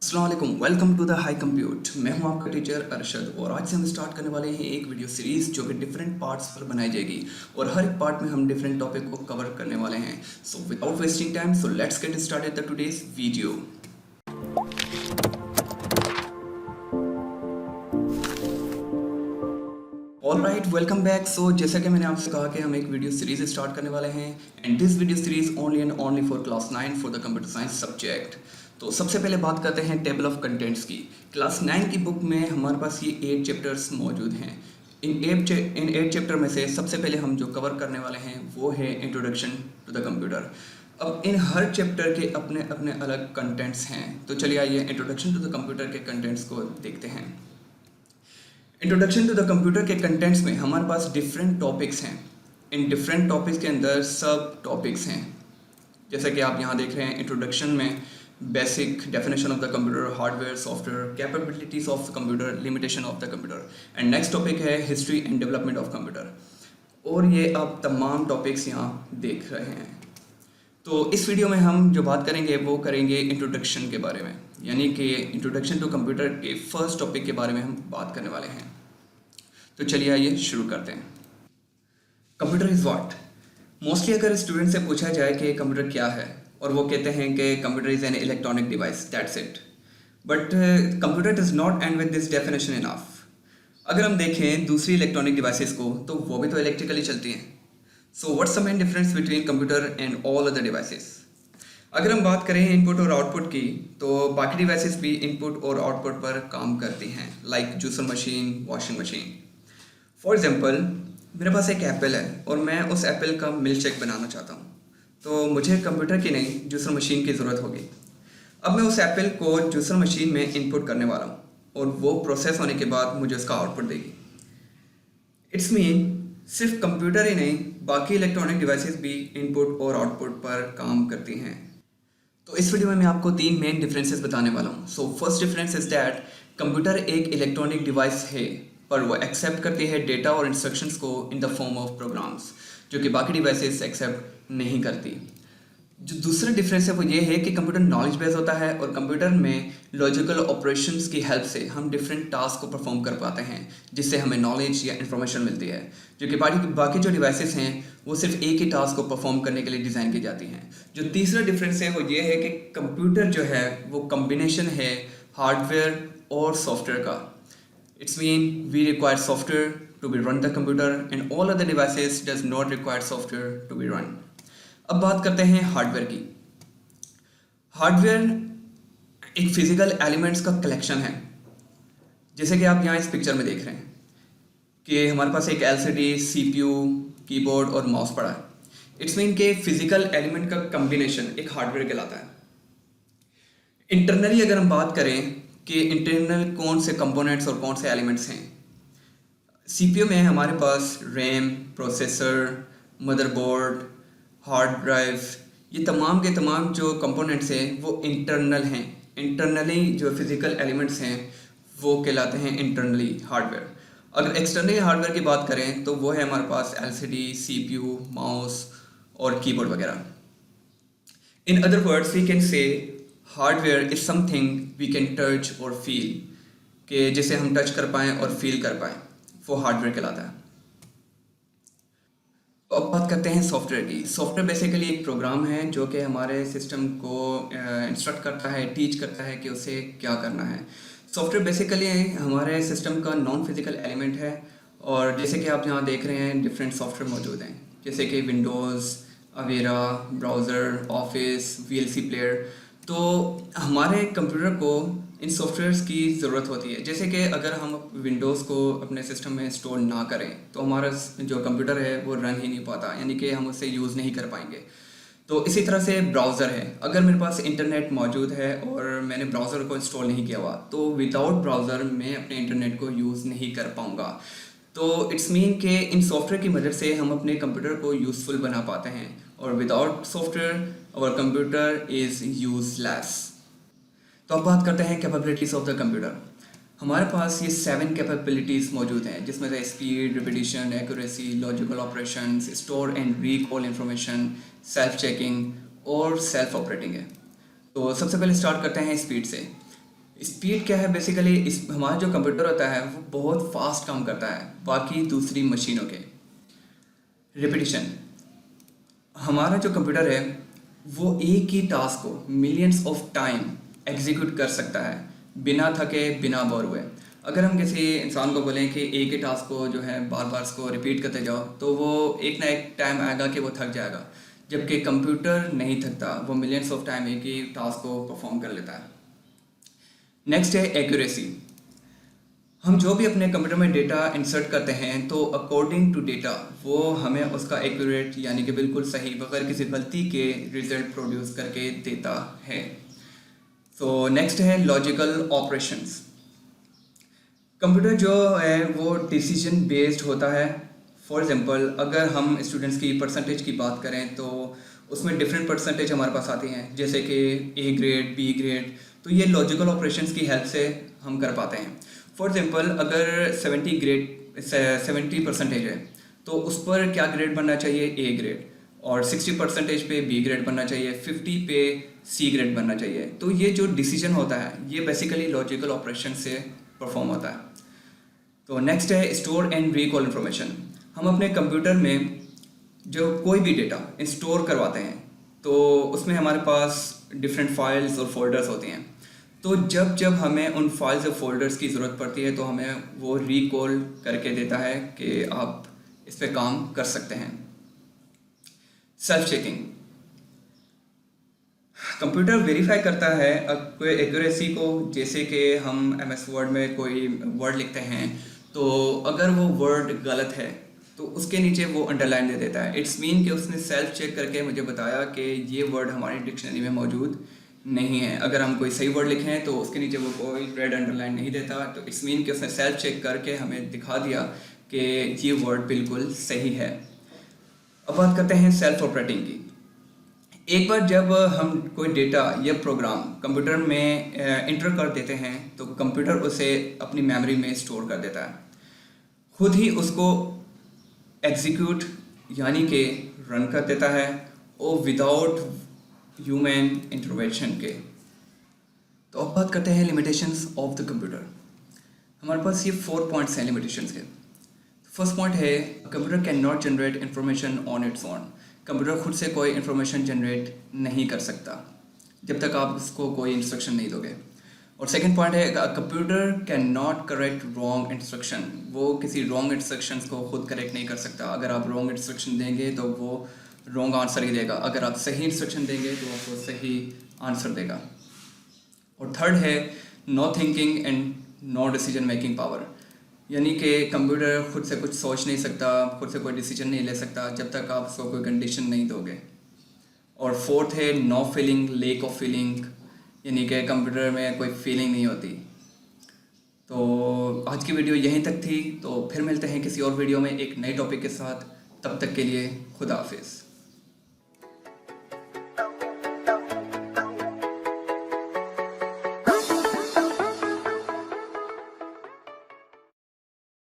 अस्सलाम वालेकुम, welcome to the high compute. मैं हूं आपका टीचर अरशद और आज से हम स्टार्ट करने वाले हैं एक वीडियो सीरीज़ जो कि डिफरेंट पार्ट्स पर बनाई जाएगी और हर एक पार्ट में हम डिफरेंट टॉपिक को कवर करने वाले हैं। So without wasting time, so let's get started the today's video. All right, welcome back. So जैसा कि मैंने आपसे कहा कि हम एक वीडियो सीरीज स्टार्ट करने वाले हैं and this video series only and only for class 9 for the computer science subject. तो सबसे पहले बात करते हैं टेबल ऑफ कंटेंट्स की। क्लास 9 की बुक में हमारे पास ये 8 चैप्टर्स मौजूद हैं। इन 8 चैप्टर में से सबसे पहले हम जो कवर करने वाले हैं वो है इंट्रोडक्शन टू द कंप्यूटर। अब इन हर चैप्टर के अपने अपने अलग कंटेंट्स हैं, तो चलिए आइए इंट्रोडक्शन टू द कंप्यूटर के कंटेंट्स को देखते हैं। इंट्रोडक्शन टू द कंप्यूटर के कंटेंट्स में हमारे पास डिफरेंट टॉपिक्स हैं। इन डिफरेंट टॉपिक्स के अंदर सब टॉपिक्स हैं, जैसे कि आप यहाँ देख रहे हैं। इंट्रोडक्शन में basic definition of the computer, hardware, software, capabilities of the computer, limitation of the computer and next topic है history and development of computer. और ये आप तमाम टॉपिक्स यहाँ देख रहे हैं। तो इस वीडियो में हम जो बात करेंगे वो करेंगे इंट्रोडक्शन के बारे में, यानी कि इंट्रोडक्शन टू कंप्यूटर के फर्स्ट टॉपिक के बारे में हम बात करने वाले हैं। तो चलिए आइए शुरू करते हैं। Computer is what. मोस्टली अगर स्टूडेंट से पूछा जाए कि कंप्यूटर क्या है और वो कहते हैं कि computer is an electronic device, that's it. But computer does not and with this definition enough. अगर हम देखें दूसरी इलेक्ट्रॉनिक डिवाइसेस को, तो वो भी तो इलेक्ट्रिकली चलती हैं। So what's the main difference between computer and all other devices. अगर हम बात करें इनपुट और आउटपुट की, तो बाकी डिवाइसेस भी इनपुट और आउटपुट पर काम करती हैं, like juicer machine, washing machine. For example, मेरे पास एक एप्पल है और मैं उस एप्पल का मिल्क शेक बनाना चाहता हूँ, तो मुझे कंप्यूटर की नहीं जूसर मशीन की ज़रूरत होगी। अब मैं उस एप्पल को जूसर मशीन में इनपुट करने वाला हूँ और वो प्रोसेस होने के बाद मुझे उसका आउटपुट देगी। इट्स मीन सिर्फ कंप्यूटर ही नहीं, बाकी इलेक्ट्रॉनिक डिवाइसेस भी इनपुट और आउटपुट पर काम करती हैं। तो इस वीडियो में मैं आपको 3 मेन डिफरेंसेस बताने वाला हूँ। So first difference is that computer एक इलेक्ट्रॉनिक डिवाइस है, पर वो एक्सेप्ट करती है डेटा और इंस्ट्रक्शंस को in the form of programs, जो कि बाकी डिवाइसेस एक्सेप्ट नहीं करती। जो दूसरा डिफरेंस है वो ये है कि कंप्यूटर नॉलेज बेस होता है और कंप्यूटर में लॉजिकल ऑपरेशंस की हेल्प से हम डिफरेंट टास्क को परफॉर्म कर पाते हैं, जिससे हमें नॉलेज या इन्फॉर्मेशन मिलती है। जो कि बाकी जो डिवाइसेस हैं वो सिर्फ एक ही टास्क को परफॉर्म करने के लिए डिज़ाइन की जाती हैं। जो तीसरा डिफरेंस है वो ये है कि कंप्यूटर जो है वो कम्बिनेशन है हार्डवेयर और सॉफ्टवेयर का। It's mean we require software to be run the computer and all other devices does not require software to be run. अब बात करते हैं हार्डवेयर की। हार्डवेयर एक फिजिकल एलिमेंट्स का कलेक्शन है, जैसे कि आप यहाँ इस पिक्चर में देख रहे हैं कि हमारे पास एक एलसीडी, सीपीयू, कीबोर्ड और माउस पड़ा है। इट्स मीन के फिजिकल एलिमेंट का कॉम्बिनेशन एक हार्डवेयर कहलाता है। इंटरनली अगर हम बात करें कि इंटरनल कौन से कंपोनेंट्स और कौन से एलिमेंट्स हैं, सीपीयू में हमारे पास RAM, processor, motherboard, hard drive, ये तमाम के तमाम जो कंपोनेंट्स हैं वो इंटरनल हैं। इंटरनली जो फिजिकल एलिमेंट्स हैं वो कहलाते हैं इंटरनली हार्डवेयर। अगर एक्सटर्नली हार्डवेयर की बात करें तो वो है हमारे पास एलसीडी, सीपीयू, माउस और कीबोर्ड वगैरह। In other words we can say hardware is something we can touch और फील, कि जिसे हम टच कर पाएँ और फील कर पाएँ, वो हार्डवेयर कहलाता है। तो अब बात करते हैं सॉफ्टवेयर की। सॉफ्टवेयर बेसिकली एक प्रोग्राम है जो कि हमारे सिस्टम को इंस्ट्रक्ट करता है, टीच करता है कि उसे क्या करना है। सॉफ्टवेयर बेसिकली हमारे सिस्टम का नॉन फिजिकल एलिमेंट है और जैसे कि आप यहाँ देख रहे हैं डिफरेंट सॉफ्टवेयर मौजूद हैं, जैसे कि Windows, Avira, browser, office, VLC player. तो हमारे कंप्यूटर को इन सॉफ्टवेयर्स की ज़रूरत होती है। जैसे कि अगर हम विंडोज़ को अपने सिस्टम में इंस्टॉल ना करें तो हमारा जो कंप्यूटर है वो रन ही नहीं पाता, यानी कि हम उसे यूज़ नहीं कर पाएंगे। तो इसी तरह से ब्राउज़र है, अगर मेरे पास इंटरनेट मौजूद है और मैंने ब्राउज़र को इंस्टॉल नहीं किया हुआ तो विदाउट ब्राउज़र मैं अपने इंटरनेट को यूज़ नहीं कर पाऊँगा। तो इट्स मीन कि इन सॉफ्टवेयर की मदद से हम अपने कंप्यूटर को यूज़फुल बना पाते हैं और without software our computer is useless. तो अब बात करते हैं कैपेबिलिटीज़ ऑफ द कंप्यूटर। हमारे पास ये 7 कैपेबिलिटीज़ मौजूद हैं, जिसमें से speed, repetition, accuracy, logical operations, store and recall information, self checking और सेल्फ ऑपरेटिंग है। तो सबसे पहले स्टार्ट करते हैं स्पीड से। स्पीड क्या है बेसिकली, इस हमारा जो कंप्यूटर होता है वो बहुत फास्ट काम करता है बाकी दूसरी मशीनों के। रिपीटिशन, हमारा जो कंप्यूटर है वो एक ही टास्क को मिलियंस ऑफ टाइम एग्जीक्यूट कर सकता है बिना थके, बिना बोर हुए। अगर हम किसी इंसान को बोलें कि एक ही टास्क को जो है बार बार उसको रिपीट करते जाओ तो वो एक ना एक टाइम आएगा कि वो थक जाएगा, जबकि कंप्यूटर नहीं थकता, वो मिलियंस ऑफ टाइम एक ही टास्क को परफॉर्म कर लेता है। नेक्स्ट है एक्यूरेसी। हम जो भी अपने कंप्यूटर में डेटा इंसर्ट करते हैं तो अकॉर्डिंग टू डेटा वो हमें उसका एक्यूरेट यानी कि बिल्कुल सही बगैर किसी गलती के रिजल्ट प्रोड्यूस करके देता है। सो नेक्स्ट है लॉजिकल ऑपरेशंस। कंप्यूटर जो है वो डिसीजन बेस्ड होता है। फॉर एग्जांपल अगर हम स्टूडेंट्स की परसेंटेज की बात करें तो उसमें डिफरेंट परसेंटेज हमारे पास आती हैं, जैसे कि ए ग्रेड, बी ग्रेड, तो ये लॉजिकल ऑपरेशंस की हेल्प से हम कर पाते हैं। फॉर एग्जांपल अगर 70 परसेंटेज है तो उस पर क्या ग्रेड बनना चाहिए, ए ग्रेड, और 60 परसेंटेज पे बी ग्रेड बनना चाहिए, 50 पे सी ग्रेड बनना चाहिए। तो ये जो डिसीजन होता है ये बेसिकली लॉजिकल ऑपरेशन से परफॉर्म होता है। तो नेक्स्ट है स्टोर एंड रिकॉल इन्फॉर्मेशन। हम अपने कंप्यूटर में जो कोई भी डेटा स्टोर करवाते हैं तो उसमें हमारे पास डिफरेंट फाइल्स और फोल्डर्स होती हैं। तो जब जब हमें उन फाइल्स और फोल्डर्स की ज़रूरत पड़ती है तो हमें वो रिकॉल करके देता है कि आप इस पर काम कर सकते हैं। सेल्फ चेकिंग, कंप्यूटर वेरीफाई करता है कोई एक्यूरेसी को, जैसे कि हम एमएस वर्ड में कोई वर्ड लिखते हैं तो अगर वो वर्ड गलत है तो उसके नीचे वो अंडरलाइन दे देता है। इट्स मीन कि उसने सेल्फ चेक करके मुझे बताया कि ये वर्ड हमारी डिक्शनरी में मौजूद नहीं है। अगर हम कोई सही वर्ड लिखें तो उसके नीचे वो कोई रेड अंडरलाइन नहीं देता, तो इट्स मीन कि उसने सेल्फ चेक करके हमें दिखा दिया कि ये वर्ड बिल्कुल सही है। अब बात करते हैं सेल्फ ऑपरेटिंग की। एक बार जब हम कोई डेटा या प्रोग्राम कंप्यूटर में इंटर कर देते हैं तो कंप्यूटर उसे अपनी मेमोरी में स्टोर कर देता है, खुद ही उसको एग्जीक्यूट यानी कि रन कर देता है और विदाउट ह्यूमन इंटरवेंशन के। तो अब बात करते हैं लिमिटेशंस ऑफ द कंप्यूटर। हमारे पास ये 4 पॉइंट्स हैं लिमिटेशंस के। फर्स्ट पॉइंट है computer can not generate information on its own. Computer खुद से कोई इन्फॉर्मेशन जनरेट नहीं कर सकता जब तक आप उसको कोई इंस्ट्रक्शन नहीं दोगे। और सेकंड पॉइंट है computer can not correct wrong instruction. वो किसी रॉन्ग इंस्ट्रक्शंस को खुद करेक्ट नहीं कर सकता। अगर आप रॉन्ग इंस्ट्रक्शन देंगे तो वो रॉन्ग आंसर ही देगा, अगर आप सही इंस्ट्रक्शन देंगे तो आपको सही आंसर देगा। और थर्ड है no thinking and no decision making power, यानी कि कंप्यूटर खुद से कुछ सोच नहीं सकता, खुद से कोई डिसीजन नहीं ले सकता जब तक आप उसको कोई कंडीशन नहीं दोगे। और फोर्थ है no feeling, lack of feeling, यानी कि कंप्यूटर में कोई फीलिंग नहीं होती। तो आज की वीडियो यहीं तक थी, तो फिर मिलते हैं किसी और वीडियो में एक नए टॉपिक के साथ। तब तक के लिए खुदा हाफिज़।